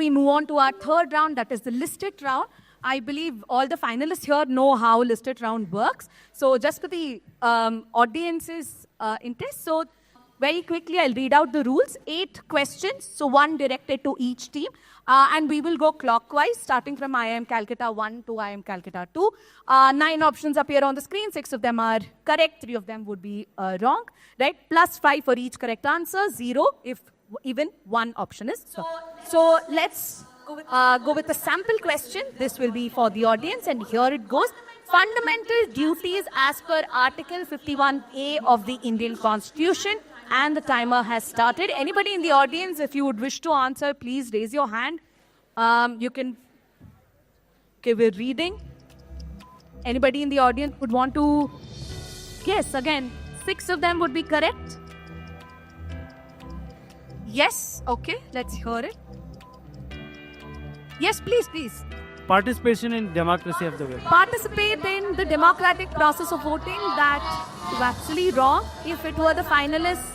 we move on to our third round, that is the listed round. I believe all the finalists here know how listed round works. So just for the audience's interest, so very quickly I'll read out the rules. 8 questions, so 1 directed to each team. And we will go clockwise, starting from IIM Calcutta 1 to IIM Calcutta 2. 9 options appear on the screen. 6 of them are correct. 3 of them would be wrong, right? Plus 5 for each correct answer. 0 if even one option is. So let's go with a sample question. This will be for the audience, and here it goes. Fundamental duties as per Article 51A of the Indian Constitution. And the timer has started. Anybody in the audience, if you would wish to answer, please raise your hand. You can give a reading. Anybody in the audience would want to guess? Again, 6 of them would be correct. Yes, okay, let's hear it. Yes, please. Participation in democracy of the will. Participate in the democratic process of voting. That is actually wrong. If it were the finalists,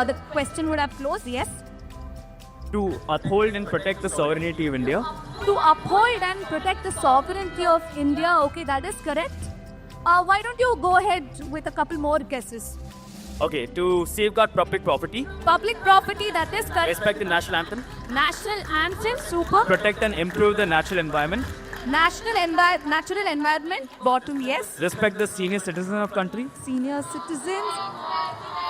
the question would have closed. Yes. To uphold and protect the sovereignty of India. To uphold and protect the sovereignty of India. Okay, that is correct. Why don't you go ahead with a couple more guesses? Okay, to safeguard public property. Public property, that is correct. Respect the national anthem. National anthem, super. Protect and improve the natural environment. Natural environment, bottom, yes. Respect the senior citizens of country. Senior citizens.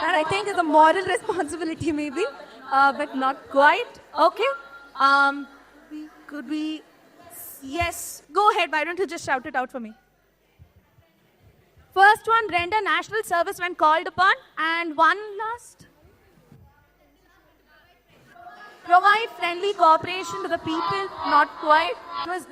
That I think is a moral responsibility maybe, but not quite. Okay. Could we? Yes. Go ahead. Why don't you just shout it out for me? First one, render national service when called upon. And one last. Provide friendly cooperation to the people. Not quite. It was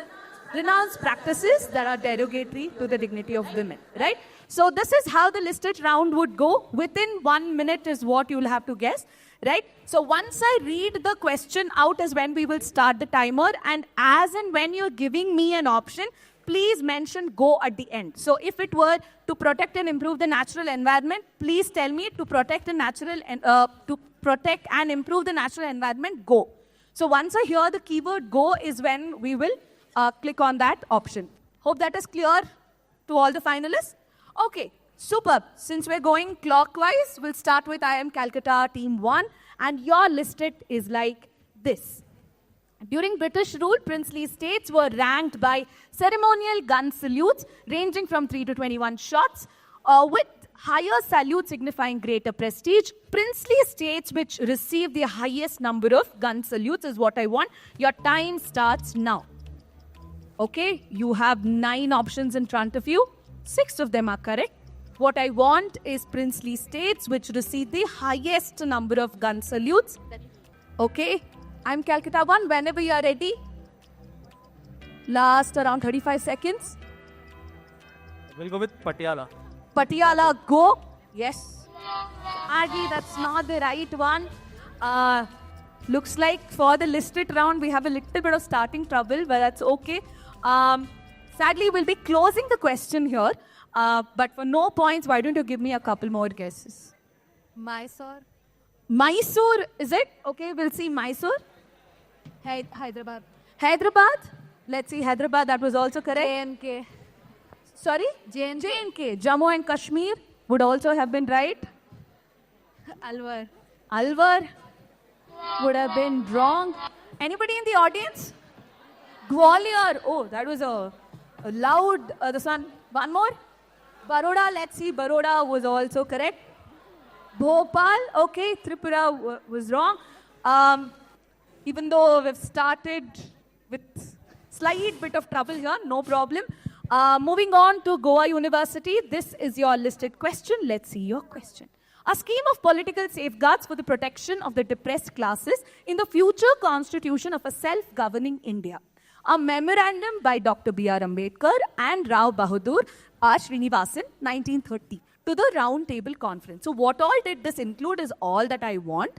renounce practices that are derogatory to the dignity of women. Right? So this is how the listed round would go. Within 1 minute is what you'll have to guess. Right? So once I read the question out is when we will start the timer. And as and when you're giving me an option, please mention go at the end. So if it were to protect and improve the natural environment, please tell me to protect and improve the natural environment, go. So once I hear the keyword go is when we will click on that option. Hope that is clear to all the finalists. Okay, superb. Since we're going clockwise, we'll start with IIM Calcutta Team 1, and your listed is like this. During British rule, princely states were ranked by ceremonial gun salutes ranging from 3 to 21 shots, with higher salute signifying greater prestige. Princely states which receive the highest number of gun salutes is what I want. Your time starts now. Okay, you have 9 options in front of you. 6 of them are correct. What I want is princely states which receive the highest number of gun salutes. Okay. I'm Calcutta 1, whenever you are ready. Last around 35 seconds. We'll go with Patiala. Patiala, go. Yes. Agi, that's not the right one. Looks like for the listed round, we have a little bit of starting trouble, but that's okay. Sadly, we'll be closing the question here. But for no points, why don't you give me a couple more guesses? Mysore. Mysore, is it? Okay, we'll see Mysore. Hyderabad. Hyderabad. Let's see Hyderabad. That was also correct. J&K. Sorry? J&K. Jammu and Kashmir would also have been right. Alwar. Alwar would have been wrong. Anybody in the audience? Gwalior. Oh, that was a loud, this one. One more. Baroda. Let's see. Baroda was also correct. Bhopal. Okay. Tripura was wrong. Even though we've started with slight bit of trouble here, no problem. Moving on to Goa University. This is your listed question. Let's see your question. A scheme of political safeguards for the protection of the depressed classes in the future constitution of a self-governing India. A memorandum by Dr. B.R. Ambedkar and Rao Bahadur Srinivasan, 1930, to the Round Table Conference. So what all did this include is all that I want.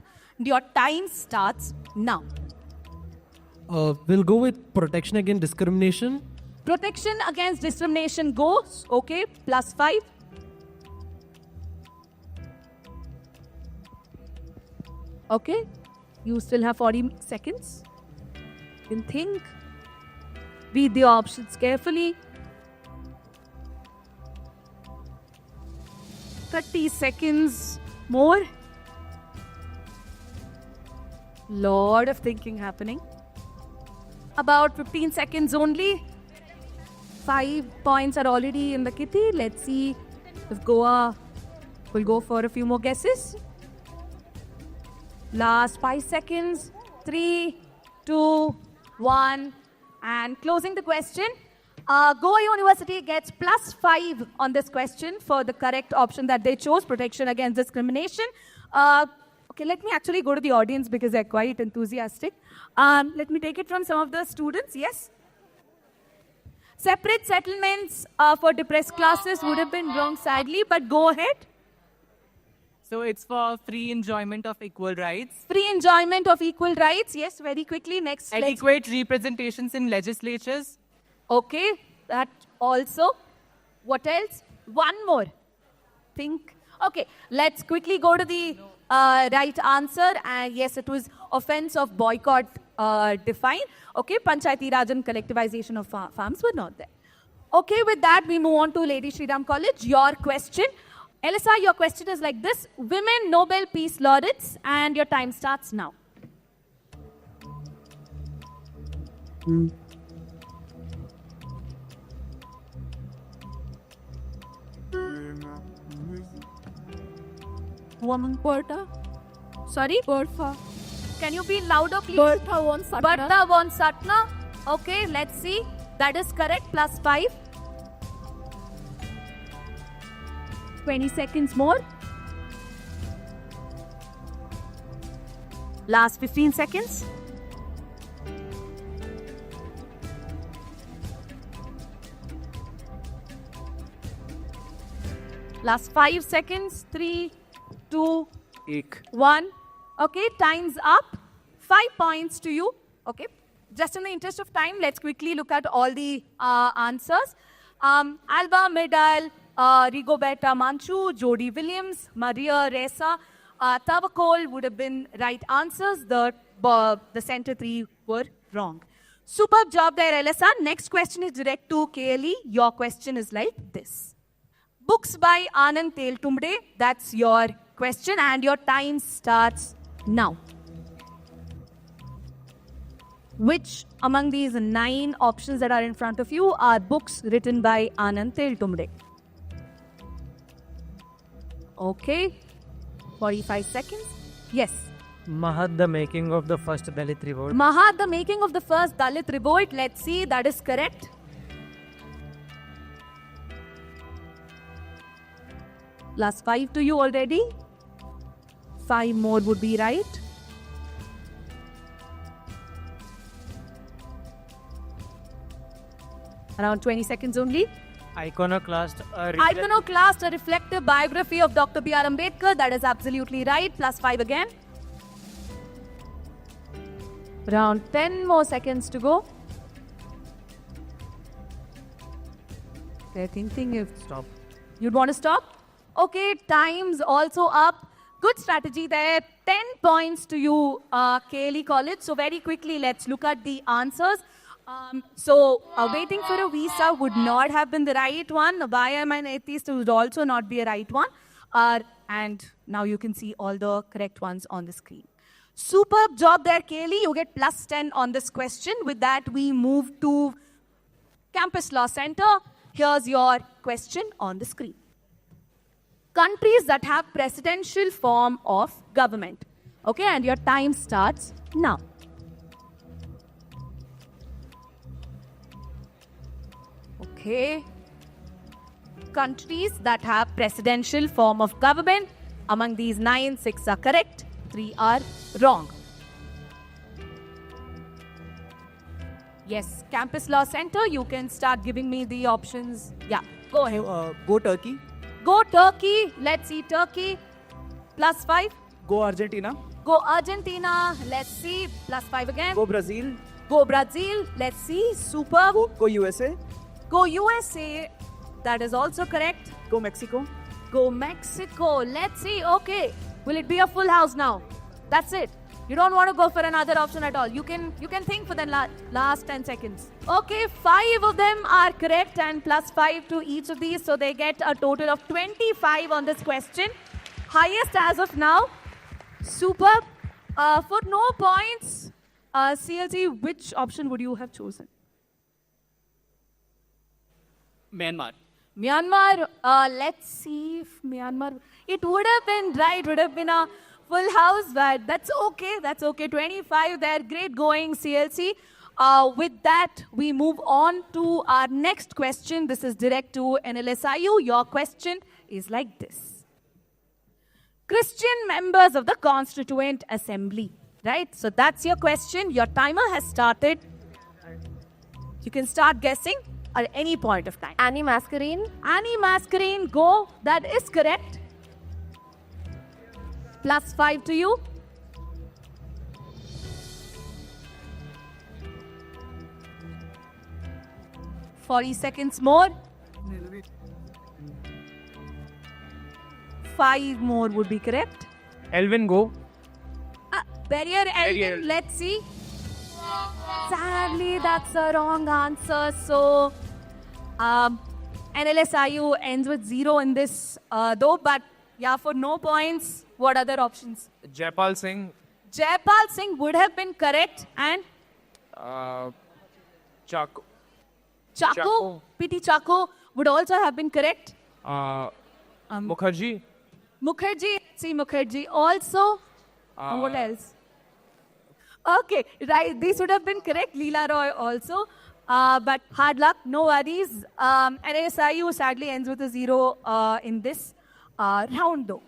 Your time starts now. We'll go with protection against discrimination. Protection against discrimination goes. Okay, plus 5. Okay, you still have 40 seconds. can think. Read the options carefully. 30 seconds more. Lot of thinking happening. About 15 seconds only. 5 points are already in the kitty. Let's see if Goa will go for a few more guesses. Last 5 seconds. 3, 2, 1. And closing the question. Goa University gets +5 on this question for the correct option that they chose, protection against discrimination. Okay, let me actually go to the audience because they're quite enthusiastic. Let me take it from some of the students. Yes? Separate settlements for depressed classes would have been wrong, sadly, but go ahead. So it's for free enjoyment of equal rights, Free enjoyment of equal rights. Yes, very quickly. Next. let's- adequate representations in legislatures, Okay, that also. What else? One more. Think. Okay, let's quickly go to the right answer. And yes, it was offense of boycott defined. Okay, Panchayati Raj and collectivization of farms were not there. Okay, with that, we move on to Lady Shriram College. Your question. Elisa, your question is like this. Women Nobel Peace Laureates, and your time starts now. Woman Bertha. Sorry? Bertha. Can you be louder, please? Bertha von Suttner. Bertha von Suttner. Okay, let's see. That is correct. +5. 20 seconds more. Last 15 seconds. Last 5 seconds. 3, 2, Ek. 1. Okay, time's up. 5 points to you. Okay, just in the interest of time, let's quickly look at all the answers. Alba Medal, Rigoberta Manchu, Jodie Williams, Maria Ressa, Tavakol would have been right answers. The center 3 were wrong. Superb job there, Elisa. Next question is direct to KLE. Your question is like this. Books by Anand Teltumde. That's your question, and your time starts now. Which among these 9 options that are in front of you are books written by Anand Teltumde? Okay. 45 seconds. Yes. Mahat, the making of the first Dalit revolt. Mahat, the making of the first Dalit revolt. Let's see. That is correct. Last 5 to you already. 5 more would be right. Around 20 seconds only. Iconoclast. Iconoclast, a reflective biography of Dr. B.R. Ambedkar. That is absolutely right. +5 again. Around 10 more seconds to go. They're thinking if Stop. you'd want to stop. Okay, time's also up. Good strategy there. 10 points to you, KLE College. So very quickly, let's look at the answers. Waiting for a visa would not have been the right one. Why am I an atheist would also not be a right one. And now you can see all the correct ones on the screen. Superb job there, KLE. You get +10 on this question. With that, we move to Campus Law Center. Here's your question on the screen. Countries that have presidential form of government. Okay, and your time starts now. Okay. Countries that have presidential form of government. Among these 9, 6 are correct, 3 are wrong. Yes, Campus Law Center, you can start giving me the options. Yeah, go ahead. Go Turkey. Go Turkey. Let's see Turkey. +5. Go Argentina. Go Argentina. Let's see. +5 again. Go Brazil. Go Brazil. Let's see. Superb. Go USA. Go USA. That is also correct. Go Mexico. Go Mexico. Let's see. Okay. Will it be a full house now? That's it. You don't want to go for another option at all. You can think for the last 10 seconds. Okay, 5 of them are correct and plus 5 to each of these. So they get a total of 25 on this question. Highest as of now. Superb. For no points, CLC, which option would you have chosen? Myanmar. Myanmar, let's see if Myanmar, it would have been right, would have been a full house, but that's okay, 25 there, great going CLC. With that, we move on to our next question. This is direct to NLSIU. Your question is like this. Christian members of the Constituent Assembly, right? So that's your question. Your timer has started. You can start guessing at any point of time. Annie Mascarene. Annie Mascarene, go. That is correct. Plus 5 to you. "40 seconds more. 5 more would be correct. Elvin, go. Barrier Elvin, let's see. Sadly, that's the wrong answer. So, NLSIU ends with 0 in this, though. But yeah, for no points, what other options? Jaipal Singh, Jaipal Singh would have been correct, and Chaco, Chaco, P.T. Chaco would also have been correct. Mukherjee, Mukherjee, see Mukherjee also. What else? Okay, right. These would have been correct. Leela Roy also. But hard luck, no worries. NSIU sadly ends with a 0 in this round though.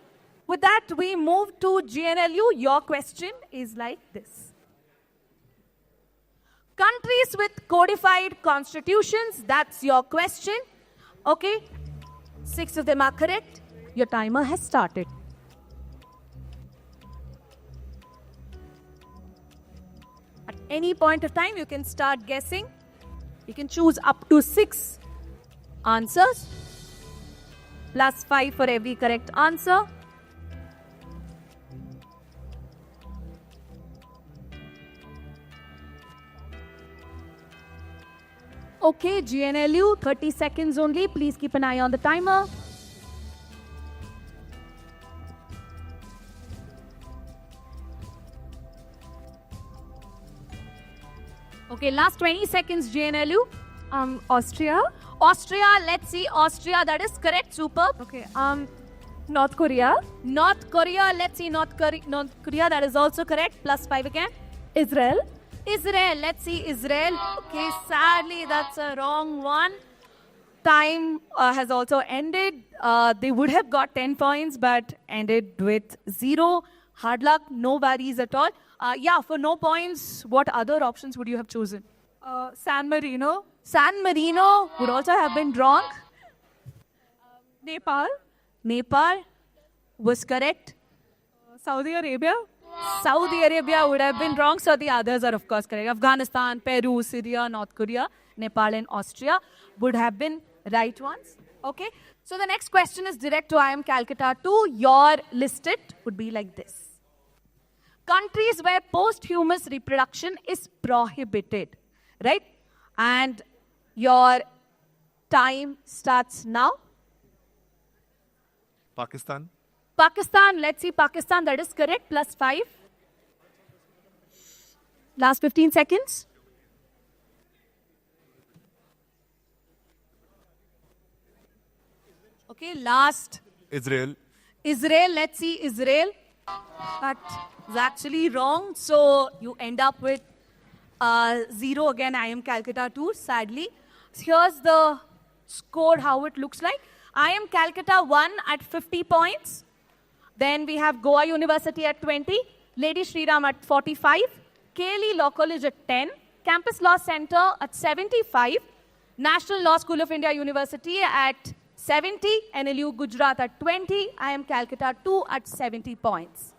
With that, we move to GNLU. Your question is like this. Countries with codified constitutions, that's your question. Okay, 6 of them are correct. Your timer has started. At any point of time, you can start guessing. You can choose up to 6 answers. Plus 5 for every correct answer. Okay, GNLU, 30 seconds only. Please keep an eye on the timer. Okay, last 20 seconds, GNLU. Austria. Austria, let's see. Austria, that is correct. Superb. Okay. North Korea. North Korea, let's see. North Korea, that is also correct. Plus 5 again. Israel. Israel, let's see. Israel. Okay, sadly, that's a wrong one. Time has also ended. They would have got 10 points, but ended with 0. Hard luck, no worries at all. Yeah, for no points, what other options would you have chosen? San Marino. San Marino would also have been wrong. Nepal. Nepal was correct. Saudi Arabia. Saudi Arabia would have been wrong, so the others are of course correct. Afghanistan, Peru, Syria, North Korea, Nepal and Austria would have been right ones. Okay, so the next question is direct to IIM Calcutta 2. Your listed would be like this. Countries where posthumous reproduction is prohibited, right? And your time starts now. Pakistan, Pakistan, let's see, Pakistan, that is correct, plus 5. Last 15 seconds. Okay, last. Israel, Israel, let's see, Israel. But it's actually wrong, so you end up with 0 again, IIM Calcutta 2, sadly. Here's the score, how it looks like. IIM Calcutta 1 at 50 points. Then we have Goa University at 20, Lady Shriram at 45, KLE Law College at 10, Campus Law Center at 75, National Law School of India University at 70, NLU Gujarat at 20, IIM Calcutta 2 at 70 points.